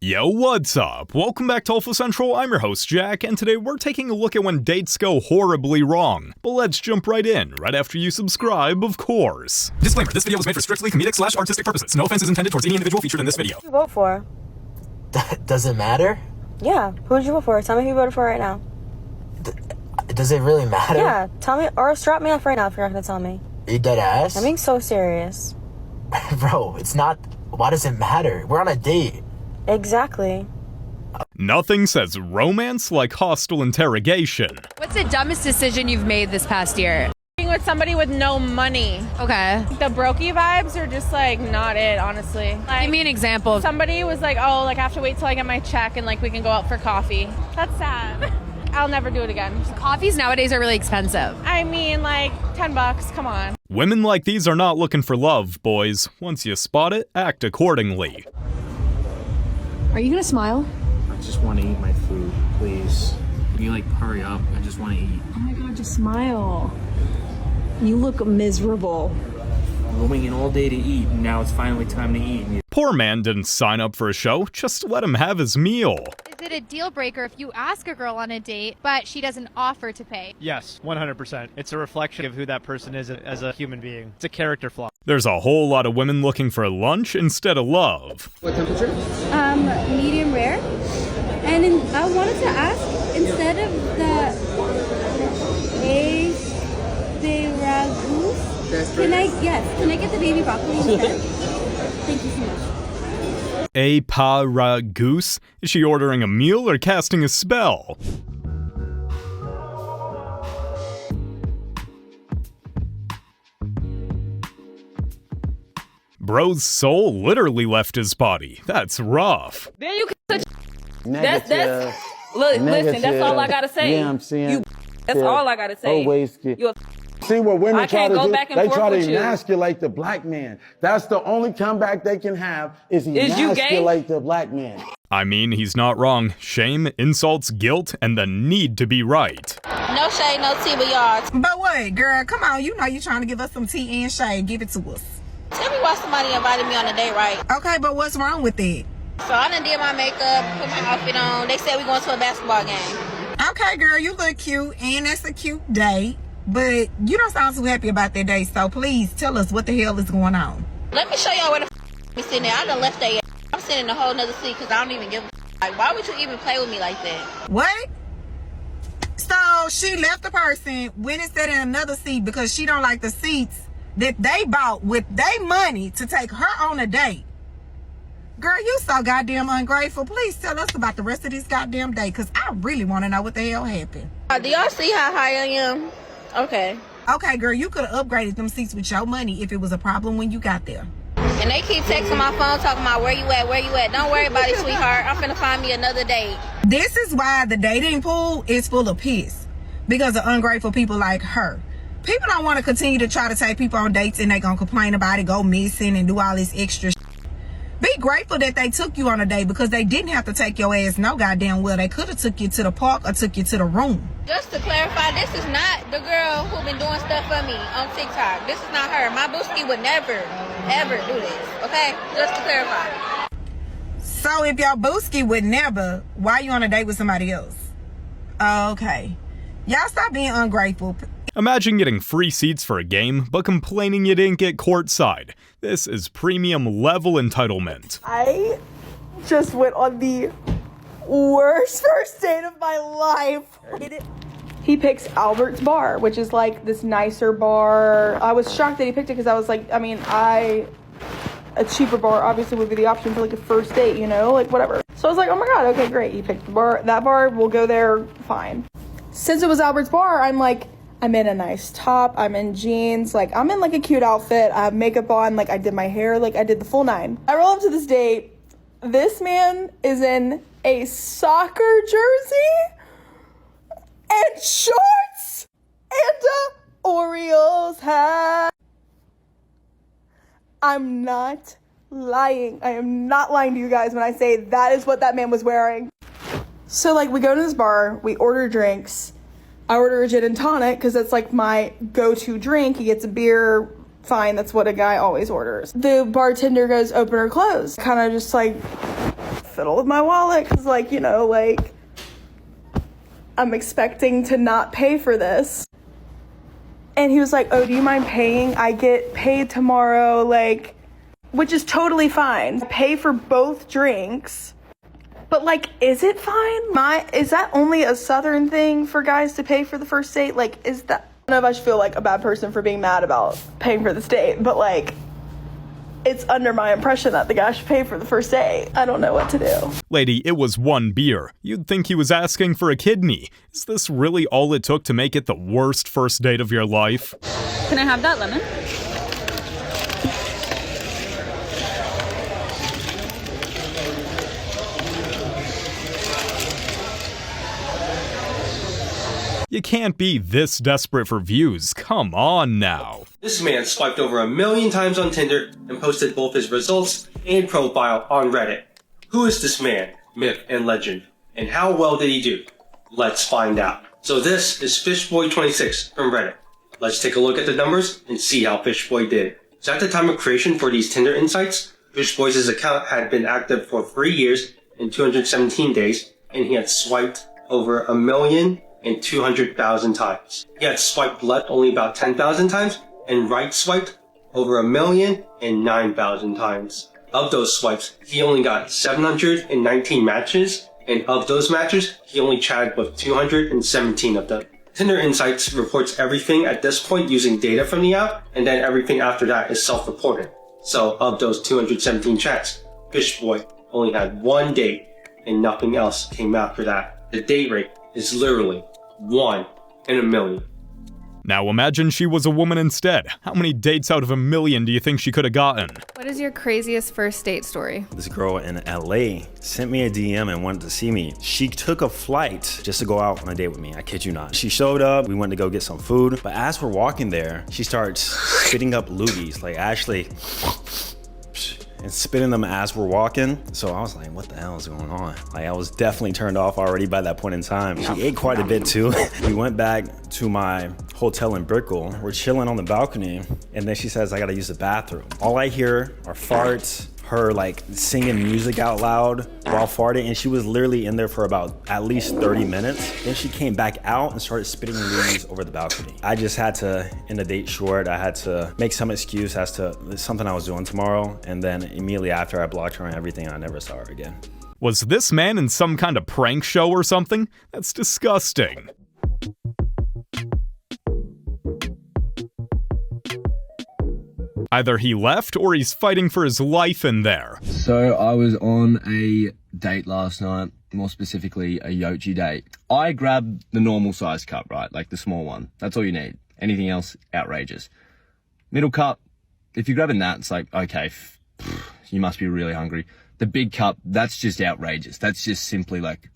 Yo, what's up? Welcome back to Alpha Central, I'm your host Jack, and today we're taking a look at when dates go horribly wrong. But let's jump right in, right after you subscribe, of course. Disclaimer, this video was made for strictly comedic/artistic purposes. No offense is intended towards any individual featured in this video. Who did you vote for? Does it matter? Yeah, who did you vote for? Tell me who you voted for right now. Does it really matter? Yeah, tell me, or strap me off right now if you're not gonna tell me. Are you dead ass? I'm being so serious. Bro, it's not. Why does it matter? We're on a date. Exactly. Nothing says romance like hostile interrogation. What's the dumbest decision you've made this past year? With somebody with no money. Okay. The brokey vibes are just like not it, honestly. Like, Give me an example. Somebody was like, oh, like I have to wait till I get my check and like we can go out for coffee. That's sad. I'll never do it again. Coffees nowadays are really expensive. I mean, like $10, come on. Women like these are not looking for love, boys. Once you spot it, act accordingly. Are you gonna smile? I just want to eat my food, please. Can you like hurry up? I just want to eat. Oh my god, just smile. You look miserable. I'm waiting all day to eat, and now it's finally time to eat. Poor man didn't sign up for a show, just let him have his meal. Is it a deal breaker if you ask a girl on a date, but she doesn't offer to pay? Yes, 100%. It's a reflection of who that person is as a human being. It's a character flaw. There's a whole lot of women looking for lunch instead of love. What temperature? Medium rare. And I wanted to ask, instead of the ARAKO, can I get the baby broccoli instead? Thank you so much. ARAKO? Is she ordering a meal or casting a spell? Bro's soul literally left his body. That's rough. Then you can that's look, listen, that's all I gotta say. Yeah, I'm saying. That's all I gotta say. Always see what women try to do? They try to emasculate the black man. That's the only comeback they can have is emasculate the black man. I mean, he's not wrong. Shame, insults, guilt, and the need to be right. No shade, no tea, but y'all. But wait, girl, come on. You know you're trying to give us some tea and shade. Give it to us. Tell me why somebody invited me on a date, right? Okay, but what's wrong with it? So I done did my makeup, put my outfit on. They said we going to a basketball game. Okay, girl, you look cute, and that's a cute date. But you don't sound too happy about that date, so please tell us what the hell is going on. Let me show y'all where the me sitting there. I done left that. I'm sitting in a whole nother seat because I don't even give a like, why would you even play with me like that? What? So she left the person, went and sat in another seat because she don't like the seats that they bought with their money to take her on a date. Girl, you so goddamn ungrateful. Please tell us about the rest of this goddamn day, because I really want to know what the hell happened. Do y'all see how high I am? Okay. Okay, girl, you could have upgraded them seats with your money if it was a problem when you got there. And they keep texting my phone talking about where you at, where you at. Don't worry about it, sweetheart. I'm finna find me another date. This is why the dating pool is full of piss. Because of ungrateful people like her. People don't want to continue to try to take people on dates and they gonna complain about it, go missing, and do all this extra shit. Be grateful that they took you on a date because they didn't have to take your ass no goddamn well. They could have took you to the park or took you to the room. Just to clarify, this is not the girl who been doing stuff for me on TikTok. This is not her. My booski would never, ever do this. Okay? Just to clarify. So if your booski would never, why you on a date with somebody else? Okay. Y'all stop being ungrateful. Imagine getting free seats for a game, but complaining you didn't get courtside. This is premium level entitlement. I just went on the worst first date of my life. He picks Albert's bar, which is like this nicer bar. I was shocked that he picked it because I was like, a cheaper bar obviously would be the option for like a first date, you know, like whatever. So I was like, oh my god, okay, great. He picked the bar, that bar, we'll go there, fine. Since it was Albert's bar, I'm like, I'm in a nice top, I'm in jeans, like I'm in like a cute outfit, I have makeup on, like I did my hair, like I did the full 9. I roll up to this date, this man is in a soccer jersey and shorts and a Orioles hat. I'm not lying. I am not lying to you guys when I say that is what that man was wearing. So like we go to this bar, we order drinks. I order a gin and tonic because that's like my go-to drink. He gets a beer, fine, that's what a guy always orders. The bartender goes open or close. Kind of just like fiddle with my wallet because, like, you know, like, I'm expecting to not pay for this. And he was like, oh, do you mind paying? I get paid tomorrow, like, which is totally fine. I pay for both drinks. But, like, is it fine? Is that only a Southern thing for guys to pay for the first date? Like, is that... I don't know if I should feel like a bad person for being mad about paying for this date, but, like, it's under my impression that the guy should pay for the first date. I don't know what to do. Lady, it was one beer. You'd think he was asking for a kidney. Is this really all it took to make it the worst first date of your life? Can I have that lemon? You can't be this desperate for views. Come on now. This man swiped over 1 million times on Tinder and posted both his results and profile on Reddit. Who is this man, myth and legend, and how well did he do? Let's find out. So this is Fishboy26 from Reddit. Let's take a look at the numbers and see how Fishboy did. So at the time of creation for these Tinder insights, Fishboy's account had been active for 3 years and 217 days, and he had swiped over 1,200,000 times. He had swiped left only about 10,000 times, and right swiped over 1,009,000 times. Of those swipes, he only got 719 matches, and of those matches, he only chatted with 217 of them. Tinder Insights reports everything at this point using data from the app, and then everything after that is self-reported. So of those 217 chats, Fishboy only had one date, and nothing else came after that. The date rate is literally 1 in a million. Now imagine she was a woman instead. How many dates out of 1 million do you think she could have gotten? What is your craziest first date story? This girl in LA sent me a DM and wanted to see me. She took a flight just to go out on a date with me. I kid you not. She showed up, we went to go get some food, but as we're walking there, she starts spitting up loogies, like actually, and spitting them as we're walking. So I was like, what the hell is going on? Like, I was definitely turned off already by that point in time. She ate quite a bit too. We went back to my hotel in Brickell. We're chilling on the balcony, and then she says, I gotta use the bathroom. All I hear are farts, her like singing music out loud while farting, and she was literally in there for about at least 30 minutes. Then she came back out and started spitting loogies over the balcony. I just had to end the date short. I had to make some excuse as to something I was doing tomorrow, and then immediately after I blocked her and everything, I never saw her again. Was this man in some kind of prank show or something? That's disgusting. Either he left or he's fighting for his life in there. So I was on a date last night, more specifically a Yochi date. I grabbed the normal size cup, right? Like the small one. That's all you need. Anything else, outrageous. Middle cup, if you're grabbing that, it's like, okay, you must be really hungry. The big cup, that's just outrageous. That's just simply like,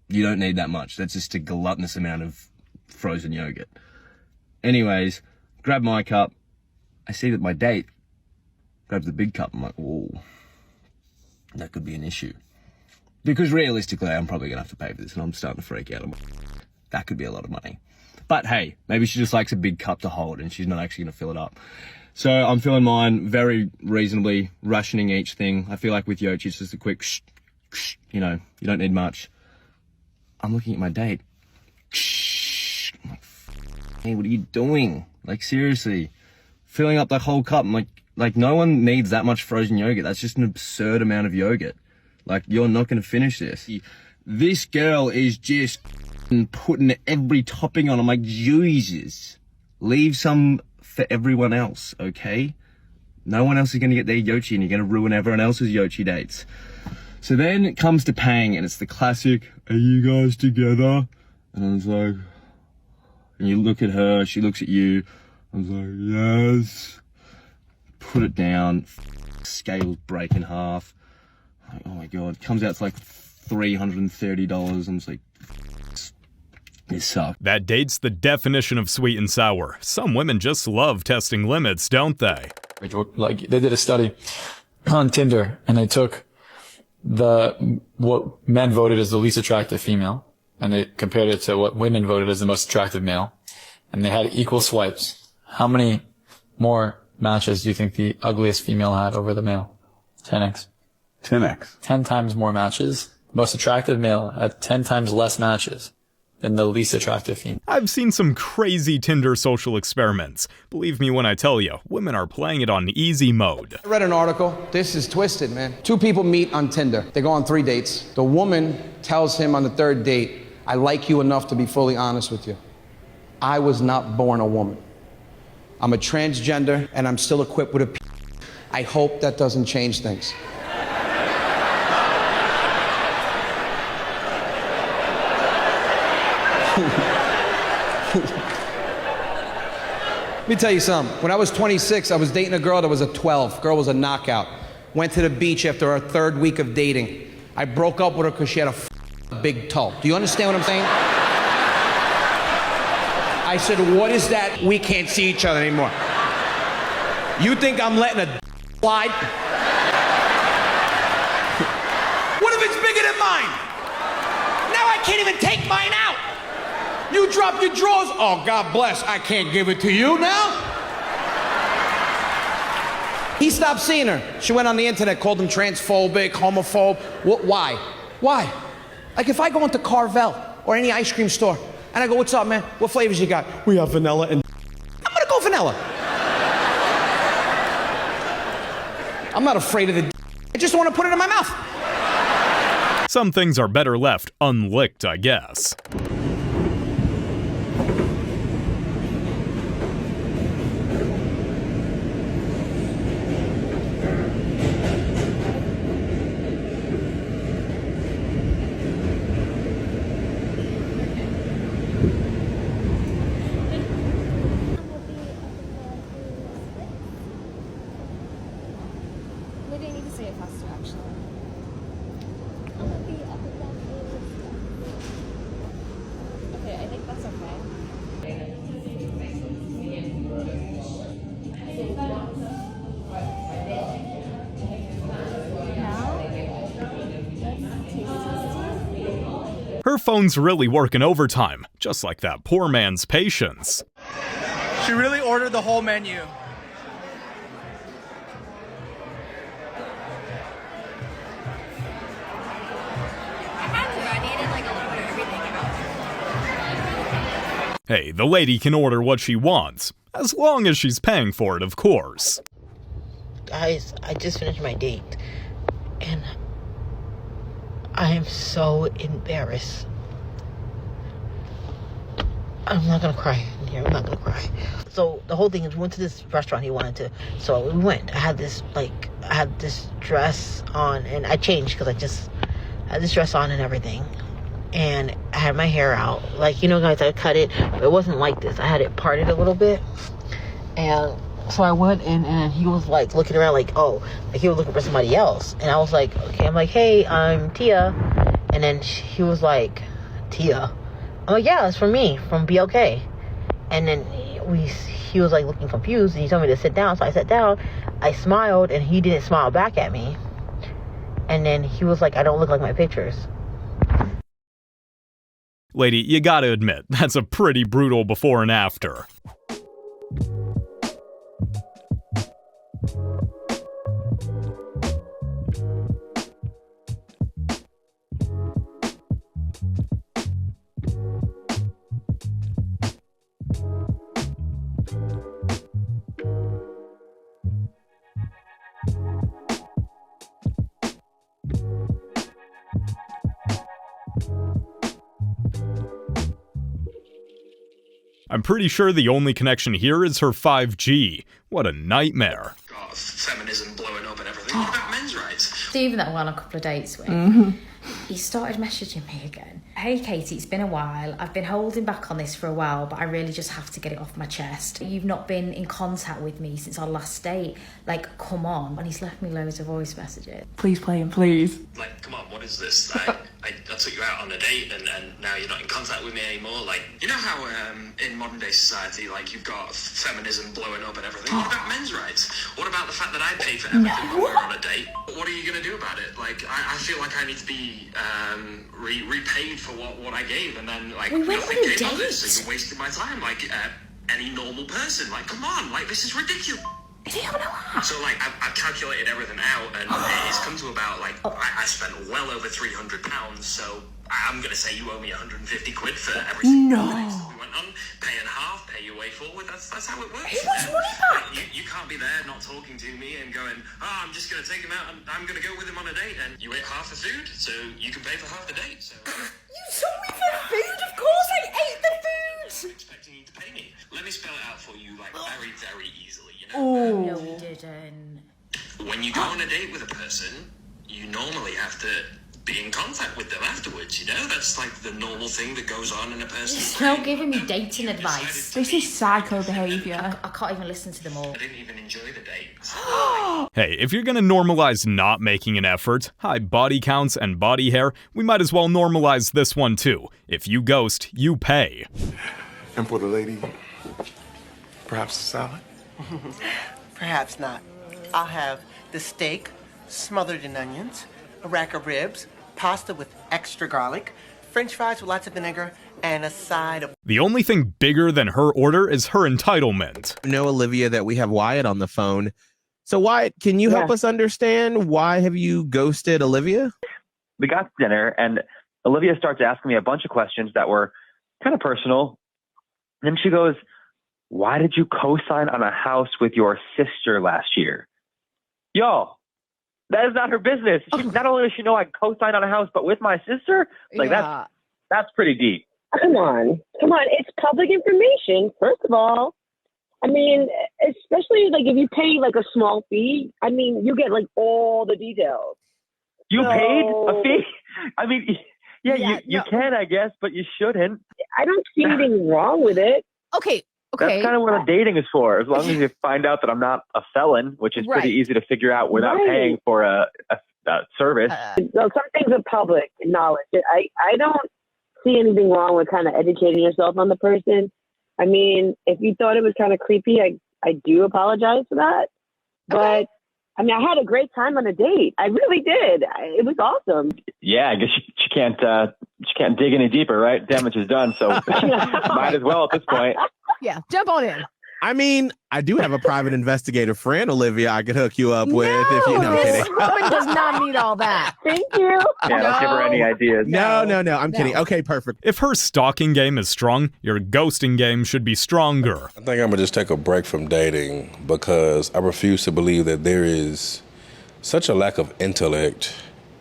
you don't need that much. That's just a gluttonous amount of frozen yogurt. Anyways, grab my cup. I see that my date grabs the big cup. I'm like, oh, that could be an issue. Because realistically, I'm probably going to have to pay for this, and I'm starting to freak out. That could be a lot of money. But hey, maybe she just likes a big cup to hold, and she's not actually going to fill it up. So I'm filling mine very reasonably, rationing each thing. I feel like with Yochi, it's just a quick shh, shh, you know, you don't need much. I'm looking at my date. Shh. I'm like, hey, what are you doing? Like, seriously. Filling up that whole cup. I'm like no one needs that much frozen yogurt. That's just an absurd amount of yogurt. Like, you're not going to finish this. This girl is just putting every topping on. I'm like, Jesus, leave some for everyone else, okay? No one else is going to get their Yochi, and you're going to ruin everyone else's Yochi dates. So then it comes to paying, and it's the classic, are you guys together? And I was like, and you look at her, she looks at you. I was like, yes. Put it down. Scales break in half. Like, oh my God. Comes out to like $330. I'm just like, this sucks. That date's the definition of sweet and sour. Some women just love testing limits, don't they? Like, they did a study on Tinder, and they took what men voted as the least attractive female, and they compared it to what women voted as the most attractive male, and they had equal swipes. How many more matches do you think the ugliest female had over the male? 10x. 10x. 10 times more matches. Most attractive male had 10 times less matches than the least attractive female. I've seen some crazy Tinder social experiments. Believe me when I tell you, women are playing it on easy mode. I read an article. This is twisted, man. 2 people meet on Tinder. They go on 3 dates. The woman tells him on the 3rd date, I like you enough to be fully honest with you. I was not born a woman. I'm a transgender and I'm still equipped with a p. I hope that doesn't change things. Let me tell you something. When I was 26, I was dating a girl that was a 12. Girl was a knockout. Went to the beach after our 3rd week of dating. I broke up with her because she had a big toe. Do you understand what I'm saying? I said, what is that? We can't see each other anymore. You think I'm letting a slide? What if it's bigger than mine? Now I can't even take mine out. You drop your drawers. Oh, God bless. I can't give it to you now. He stopped seeing her. She went on the internet, called him transphobic, homophobe. Why? Why? Like if I go into Carvel or any ice cream store and I go, what's up, man? What flavors you got? We have vanilla and I'm gonna go vanilla. I'm not afraid of the I just want to put it in my mouth. Some things are better left unlicked, I guess. Her phone's really working overtime, just like that poor man's patience. She really ordered the whole menu. Hey, the lady can order what she wants, as long as she's paying for it, of course. Guys, I just finished my date, and I am so embarrassed. I'm not gonna cry in here. I'm not gonna cry. So the whole thing is, we went to this restaurant he wanted to. So we went. I had this dress on, and I changed because I had this dress on and everything. And I had my hair out. Like, you know, guys, I cut it, but it wasn't like this. I had it parted a little bit. And so I went in, and he was like looking around like, oh, like he was looking for somebody else. And I was like, okay. I'm like, hey, I'm Tia. And then he was like, Tia? I'm like, yeah, it's for me, from BLK. And then he was like looking confused, and he told me to sit down. So I sat down, I smiled, and he didn't smile back at me. And then he was like, I don't look like my pictures. Lady, you gotta admit, that's a pretty brutal before and after. I'm pretty sure the only connection here is her 5G. What a nightmare. Oh, feminism blowing up and everything. What about men's rights? Stephen that I went on a couple of dates with, he started messaging me again. Hey Katie, it's been a while. I've been holding back on this for a while, but I really just have to get it off my chest. You've not been in contact with me since our last date. Like, come on. And he's left me loads of voice messages. Please play him, please. Like, come on, what is this? I took you out on a date and now you're not in contact with me anymore. Like, you know how in modern day society, like, you've got feminism blowing up and everything. What about men's rights? What about the fact that I pay for everything when we're on a date? What are you going to do about it? Like, I feel like I need to be repaid for what I gave, and then, like, nothing came of this, so you're wasting my time, like any normal person. Like, come on, like, this is ridiculous. So like I've calculated everything out, and it's come to about like I spent well over £300. So I'm gonna say you owe me 150 quid for every single days that we went on. Pay in half, pay your way forward. That's how it works. He wants money back. You can't be there not talking to me and going, I'm just gonna take him out and I'm gonna go with him on a date. And you ate half the food, so you can pay for half the date. So You told me for food? Of course I ate the food! I'm expecting you to pay me. Let me spell it out for you, like very, very easily. You know? Ooh. No, we didn't. When you go on a date with a person, you normally have to be in contact with them afterwards, you know? That's like the normal thing that goes on in a person's It's not giving me dating advice. This is psycho behaviour. I can't even listen to them all. I didn't even enjoy the date. Hey, if you're gonna normalize not making an effort, high body counts, and body hair, we might as well normalize this one too. If you ghost, you pay. And for the lady, perhaps a salad? Perhaps not. I'll have the steak smothered in onions, a rack of ribs, pasta with extra garlic, French fries with lots of vinegar, and a side of... The only thing bigger than her order is her entitlement. Know, Olivia, that we have Wyatt on the phone. So Wyatt, can you help us understand why have you ghosted Olivia? We got to dinner and Olivia starts asking me a bunch of questions that were kind of personal. And then she goes, why did you co-sign on a house with your sister last year? Yo, that is not her business. Not only does she know I co-signed on a house, but with my sister? Like, that's pretty deep. Come on. It's public information, first of all. I mean, especially like if you pay like a small fee, I mean, you get like all the details. You paid a fee? I mean, you can, I guess, but you shouldn't. I don't see anything wrong with it. Okay. That's kind of what dating is for. As long as you find out that I'm not a felon, which is pretty easy to figure out without paying for a service. So some things are public knowledge. I don't see anything wrong with kind of educating yourself on the person. I mean, if you thought it was kind of creepy, I do apologize for that. But I mean, I had a great time on a date. I really did. It was awesome. Yeah, I guess she can't dig any deeper, right? Damage is done, so might as well at this point. Yeah, jump on in. I mean, I do have a private investigator friend, Olivia, I could hook you up with if you know. This woman does not need all that. Thank you. Yeah, don't give her any ideas. No, I'm kidding. Okay, perfect. If her stalking game is strong, your ghosting game should be stronger. I think I'm gonna just take a break from dating because I refuse to believe that there is such a lack of intellect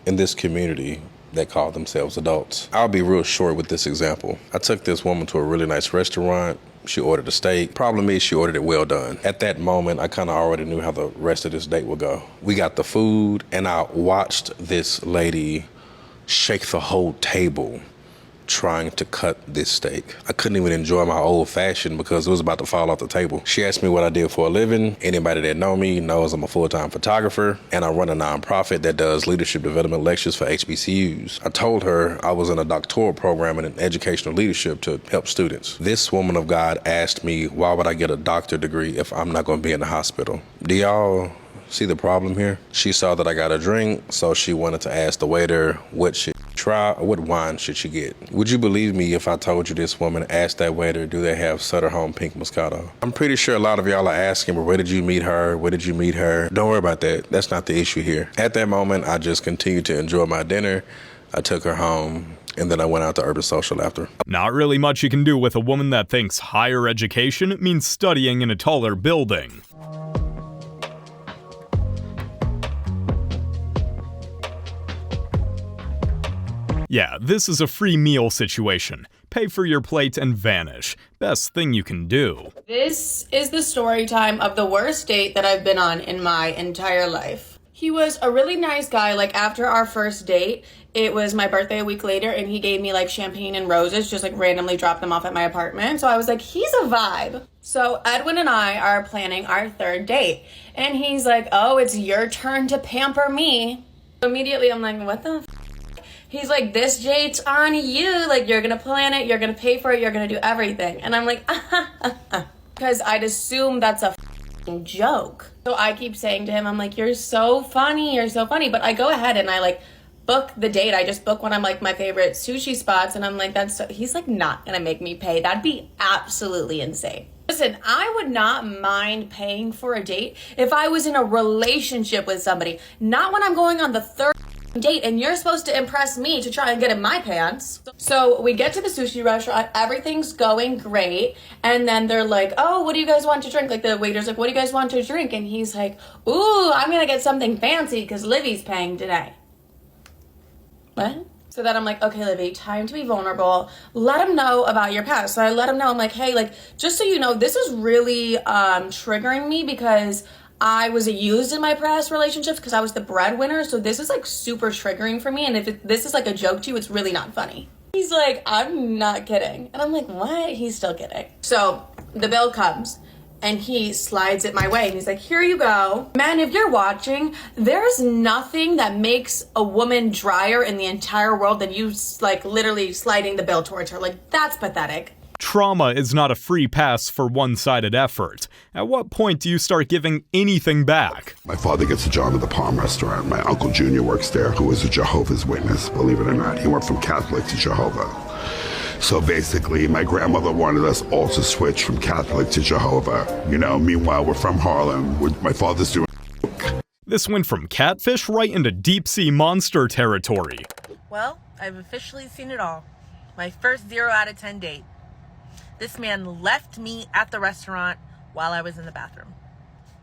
in this community that call themselves adults. I'll be real short with this example. I took this woman to a really nice restaurant. She ordered a steak. Problem is, she ordered it well done. At that moment, I kind of already knew how the rest of this date would go. We got the food, and I watched this lady shake the whole table trying to cut this steak. I couldn't even enjoy my old fashioned because it was about to fall off the table. She asked me what I did for a living. Anybody that know me knows I'm a full-time photographer and I run a nonprofit that does leadership development lectures for HBCUs. I told her I was in a doctoral program in educational leadership to help students. This woman of God asked me, why would I get a doctorate degree if I'm not gonna be in the hospital? Do y'all see the problem here? She saw that I got a drink, so she wanted to ask the waiter what wine should she get. Would you believe me if I told you this woman asked that waiter, do they have Sutter Home Pink Moscato? I'm pretty sure a lot of y'all are asking, well, where did you meet her? Where did you meet her? Don't worry about that. That's not the issue here. At that moment, I just continued to enjoy my dinner. I took her home, and then I went out to Urban Social after. Not really much you can do with a woman that thinks higher education means studying in a taller building. Yeah, this is a free meal situation. Pay for your plate and vanish. Best thing you can do. This is the story time of the worst date that I've been on in my entire life. He was a really nice guy. Like after our first date, it was my birthday a week later and he gave me like champagne and roses, just like randomly dropped them off at my apartment. So I was like, he's a vibe. So Edwin and I are planning our third date and he's like, oh, it's your turn to pamper me. Immediately I'm like, what the f***? He's like, this date's on you. Like, you're gonna plan it, you're gonna pay for it, you're gonna do everything. And I'm like, because I'd assume that's a joke. So I keep saying to him, I'm like, you're so funny. But I go ahead and I like book the date. I just book one of like my favorite sushi spots. And I'm like, he's like not gonna make me pay. That'd be absolutely insane. Listen, I would not mind paying for a date if I was in a relationship with somebody. Not when I'm going on the third date and you're supposed to impress me to try and get in my pants. So we get to the sushi restaurant, everything's going great, and then they're like, oh, what do you guys want to drink? Like the waiter's like, what do you guys want to drink? And he's like, ooh, I'm gonna get something fancy because Livy's paying today. What? So then I'm like, okay, Livy, time to be vulnerable. Let him know about your past. So I let him know, I'm like, hey, like, just so you know, this is really triggering me because I was used in my past relationships because I was the breadwinner. So this is like super triggering for me. And if this is like a joke to you, it's really not funny. He's like, I'm not kidding. And I'm like, what? He's still kidding. So the bill comes. And he slides it my way and he's like, here you go. Man, if you're watching, there's nothing that makes a woman drier in the entire world than you like literally sliding the bill towards her. Like, that's pathetic. Trauma is not a free pass for one-sided effort. At what point do you start giving anything back? My father gets a job at the Palm restaurant. My Uncle Junior works there, who is a Jehovah's Witness, believe it or not. He went from Catholic to Jehovah. So basically, my grandmother wanted us all to switch from Catholic to Jehovah. You know, meanwhile, we're from Harlem. My father's doing. This went from catfish right into deep-sea monster territory. Well, I've officially seen it all. My first 0 out of 10 date. This man left me at the restaurant while I was in the bathroom.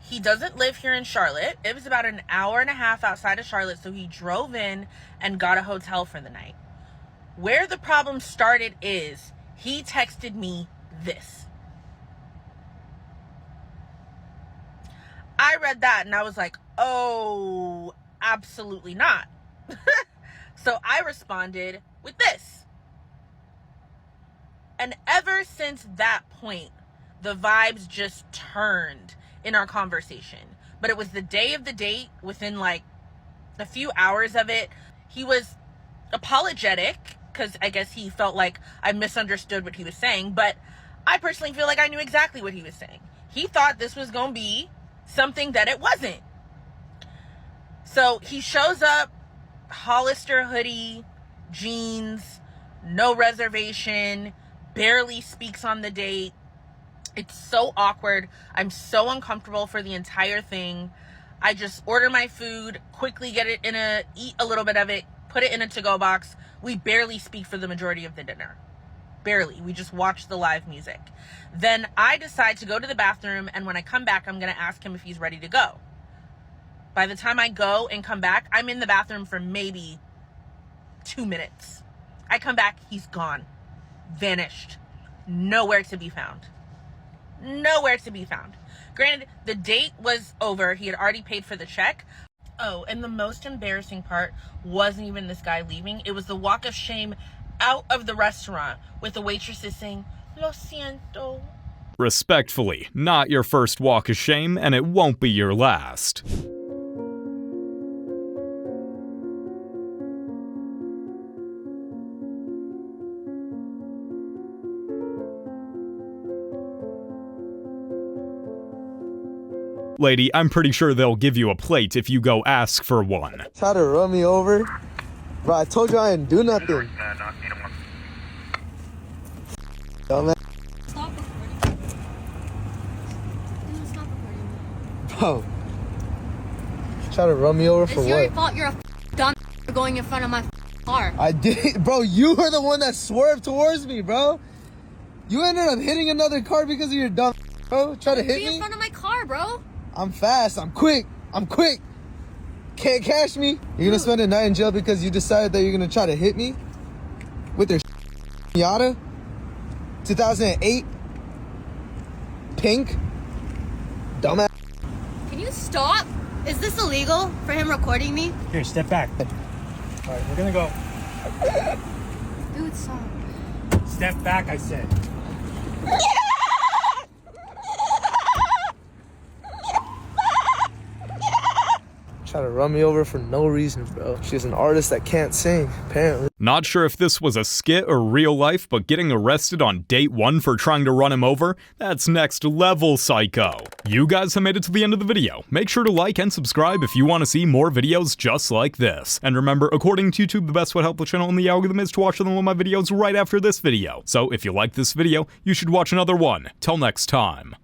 He doesn't live here in Charlotte. It was about an hour and a half outside of Charlotte, so he drove in and got a hotel for the night. Where the problem started is he texted me this. I read that and I was like, oh, absolutely not. So I responded with this. And ever since that point, the vibes just turned in our conversation. But it was the day of the date, within like a few hours of it, he was apologetic because I guess he felt like I misunderstood what he was saying, but I personally feel like I knew exactly what he was saying. He thought this was going to be something that it wasn't. So he shows up, Hollister hoodie, jeans, no reservation, barely speaks on the date. It's so awkward. I'm so uncomfortable for the entire thing. I just order my food, quickly eat a little bit of it, put it in a to-go box. We barely speak for the majority of the dinner. Barely. We just watch the live music. Then I decide to go to the bathroom, and when I come back, I'm going to ask him if he's ready to go. By the time I go and come back, I'm in the bathroom for maybe 2 minutes. I come back, he's gone. Vanished. Nowhere to be found. Nowhere to be found. Granted, the date was over. He had already paid for the check. Oh, and the most embarrassing part wasn't even this guy leaving. It was the walk of shame out of the restaurant with the waitresses saying, "Lo siento." Respectfully, not your first walk of shame, and it won't be your last. Lady, I'm pretty sure they'll give you a plate if you go ask for one. Try to run me over? Bro, I told you I didn't do nothing. Dumbass. Stop recording. Stop recording. Bro. Try to run me over for what? It's your fault you're a dumb for going in front of my car. I did. Bro, you were the one that swerved towards me, bro. You ended up hitting another car because of your dumb, bro. Try to hit me? Be in front of my car, bro. I'm fast. I'm quick. I'm quick. Can't catch me. You're gonna spend a night in jail because you decided that you're gonna try to hit me with your Miata 2008 pink dumbass. Can you stop? Is this illegal for him recording me? Here, step back. All right, we're gonna go. Dude, stop. Step back, I said. Try to run me over for no reason, bro. She's an artist that can't sing, apparently. Not sure if this was a skit or real life, but getting arrested on date 1 for trying to run him over? That's next level psycho. You guys have made it to the end of the video. Make sure to like and subscribe if you want to see more videos just like this. And remember, according to YouTube, the best way to help the channel and the algorithm is to watch one of my videos right after this video. So if you like this video, you should watch another one. Till next time.